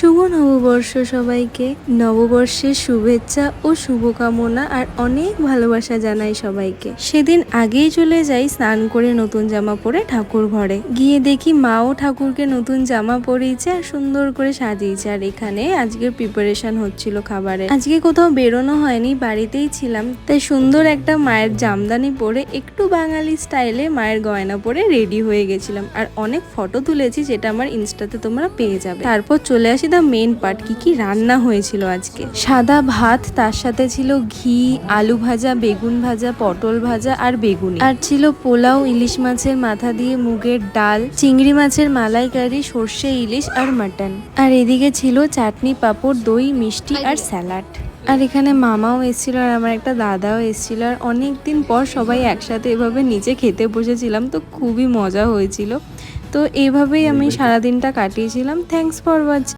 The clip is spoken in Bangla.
শুভ নববর্ষ সবাইকে। নববর্ষের শুভেচ্ছা ও শুভকামনা আর অনেক ভালোবাসা জানাই সবাইকে। সেদিন আগেই চলে যাই স্নান করে নতুন জামা পরে ঠাকুর ঘরে গিয়ে দেখি মাও ঠাকুরকে নতুন জামা পরিয়েছে আর সুন্দর করে সাজিয়েছে। আর এখানে আজকের প্রিপারেশন হচ্ছিল খাবারের। আজকে কোথাও বেরোনো হয়নি, বাড়িতেই ছিলাম, তাই সুন্দর একটা মায়ের জামদানি পরে একটু বাঙালি স্টাইলে মায়ের গয়না পরে রেডি হয়ে গেছিলাম। আর অনেক ফটো তুলেছি, যেটা আমার ইনস্টাতে তোমরা পেয়ে যাবে। তারপর চলে আসি দা মেন পার্ট, কি রান্না হয়েছিল আজকে। সাদা ভাত, তার সাথে ছিল ঘি, আলু ভাজা, বেগুন ভাজা, পটল ভাজা আর বেগুনি। আর ছিল পোলাও, ইলিশ মাছের মাথা দিয়ে মুগের ডাল, চিংড়ি মাছের মালাইকারি, সর্ষে ইলিশ আর মাটন। আর এদিকে ছিল চাটনি, পাঁপড়, দই, মিষ্টি আর স্যালাড। আর এখানে মামাও এসেছিল আর আমার একটা দাদাও এসেছিল। আর অনেকদিন পর সবাই একসাথে এভাবে নিচে খেতে বসেছিলাম, তো খুবই মজা হয়েছিল। তো এইভাবেই আমি সারাদিনটা কাটিয়েছিলাম। Thanks for watching.